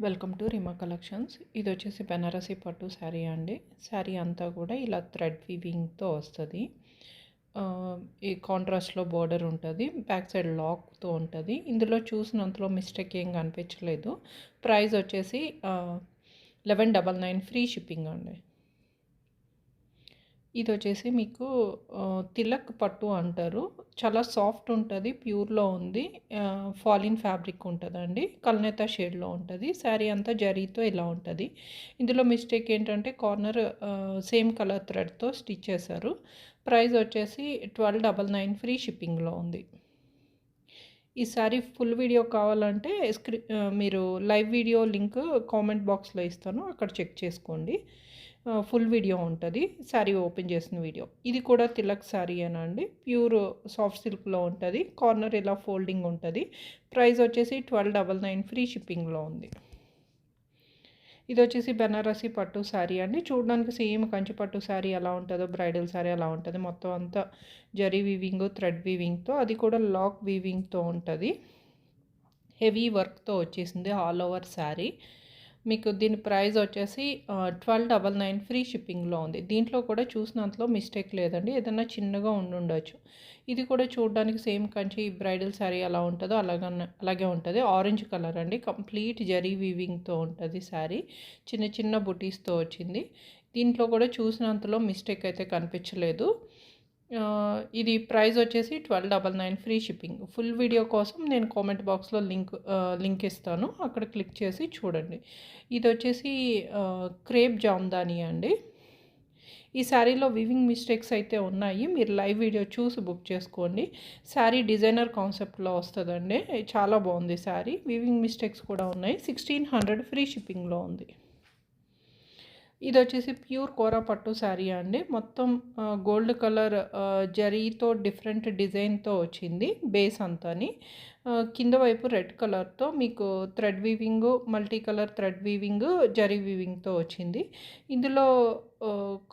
Welcome to రిమా collections. ఇది వచ్చేసి బెనారసీ పట్టు శారీ అండి. శారీ అంతా కూడా ఇలా థ్రెడ్ వీవింగ్తో వస్తుంది. ఈ కాంట్రాస్ట్లో బోర్డర్ ఉంటుంది, బ్యాక్ సైడ్ లాక్తో ఉంటుంది. ఇందులో చూసినంతలో మిస్టేక్ ఏం కనిపించలేదు. ప్రైస్ వచ్చేసి 1199 ఫ్రీ షిప్పింగ్ అండి. ఇది వచ్చేసి మీకు తిలక్ పట్టు అంటారు. చాలా సాఫ్ట్ ఉంటుంది, ప్యూర్లో ఉంది. ఫాలిన్ ఫ్యాబ్రిక్ ఉంటుందండి, కల్నేత షేడ్లో ఉంటుంది. శారీ అంతా జరీతో ఇలా ఉంటుంది. ఇందులో మిస్టేక్ ఏంటంటే కార్నర్ సేమ్ కలర్ థ్రెడ్తో స్టిచ్ చేశారు. ప్రైస్ వచ్చేసి 1299 ఫ్రీ షిప్పింగ్లో ఉంది. ఈ శారీ ఫుల్ వీడియో కావాలంటే మీరు లైవ్ వీడియో లింక్ కామెంట్ బాక్స్లో ఇస్తాను, అక్కడ చెక్ చేసుకోండి. ఫుల్ వీడియో ఉంటుంది, శారీ ఓపెన్ చేసిన వీడియో. ఇది కూడా తిలక్ శారీ అండి, ప్యూర్ సాఫ్ట్ సిల్క్లో ఉంటుంది. కార్నర్ ఇలా ఫోల్డింగ్ ఉంటుంది. ప్రైస్ వచ్చేసి 1299 ఫ్రీ షిప్పింగ్లో ఉంది. ఇది వచ్చేసి బెనారసీ పట్టు శారీ అండి. చూడడానికి సేమ్ కంచి పట్టు శారీ ఎలా ఉంటుందో, బ్రైడల్ శారీ ఎలా ఉంటుంది. మొత్తం అంతా జరీ వీవింగ్, థ్రెడ్ వీవింగ్తో, అది కూడా లాక్ వీవింగ్తో ఉంటుంది. హెవీ వర్క్తో వచ్చేసింది ఆల్ ఓవర్ శారీ. మీకు దీని ప్రైస్ వచ్చేసి 1299 ఫ్రీ షిప్పింగ్లో ఉంది. దీంట్లో కూడా చూసినంతలో మిస్టేక్ లేదండి, ఏదైనా చిన్నగా ఉండొచ్చు. ఇది కూడా చూడడానికి సేమ్ కంచి బ్రైడల్ శారీ ఎలా ఉంటుందో అలాగే ఉంటుంది. ఆరెంజ్ కలర్ అండి, కంప్లీట్ జరీ వీవింగ్తో ఉంటుంది శారీ. చిన్న చిన్న బుటీస్తో వచ్చింది. దీంట్లో కూడా చూసినంతలో మిస్టేక్ అయితే కనిపించలేదు. ఇది ప్రైస్ వచ్చేసి 1299 ఫ్రీ షిప్పింగ్. ఫుల్ వీడియో కోసం నేను కామెంట్ బాక్స్లో లింక్ ఇస్తాను, అక్కడ క్లిక్ చేసి చూడండి. ఇది వచ్చేసి క్రేప్ జామ్దాని అండి. ఈ శారీలో వివింగ్ మిస్టేక్స్ అయితే ఉన్నాయి, మీరు లైవ్ వీడియో చూసి బుక్ చేసుకోండి. శారీ డిజైనర్ కాన్సెప్ట్లో వస్తుందండి, చాలా బాగుంది శారీ. వివింగ్ మిస్టేక్స్ కూడా ఉన్నాయి. 1600 ఫ్రీ షిప్పింగ్లో ఉంది. ఇది వచ్చేసి ప్యూర్ కోరా పట్టు శారీ అండి. మొత్తం గోల్డ్ కలర్ జరీతో డిఫరెంట్ డిజైన్తో వచ్చింది. బేస్ అంతాని కింద వైపు రెడ్ కలర్తో మీకు thread weaving, multi colour thread weaving, zari వీవింగ్తో వచ్చింది. ఇందులో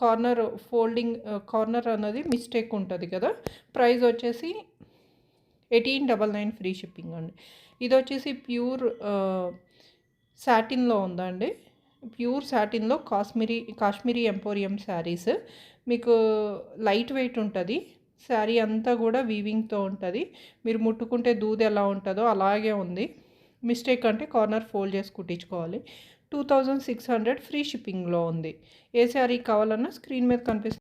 కార్నర్ ఫోల్డింగ్, కార్నర్ అన్నది మిస్టేక్ ఉంటుంది కదా. ప్రైస్ వచ్చేసి 1899 ఫ్రీ షిప్పింగ్ అండి. ఇది వచ్చేసి ప్యూర్ సాటిన్లో ఉందండి. ప్యూర్ సాటిన్లో కాశ్మీరీ ఎంపోరియం శారీస్. మీకు లైట్ వెయిట్ ఉంటుంది. శారీ అంతా కూడా వీవింగ్తో ఉంటుంది. మీరు ముట్టుకుంటే దూది ఎలా ఉంటుందో అలాగే ఉంది. మిస్టేక్ అంటే కార్నర్ ఫోల్డ్ చేసి కుట్టించుకోవాలి. 2600 ఫ్రీ షిప్పింగ్లో ఉంది. ఏ శారీ కావాలన్నా స్క్రీన్ మీద కనిపిస్తుంది.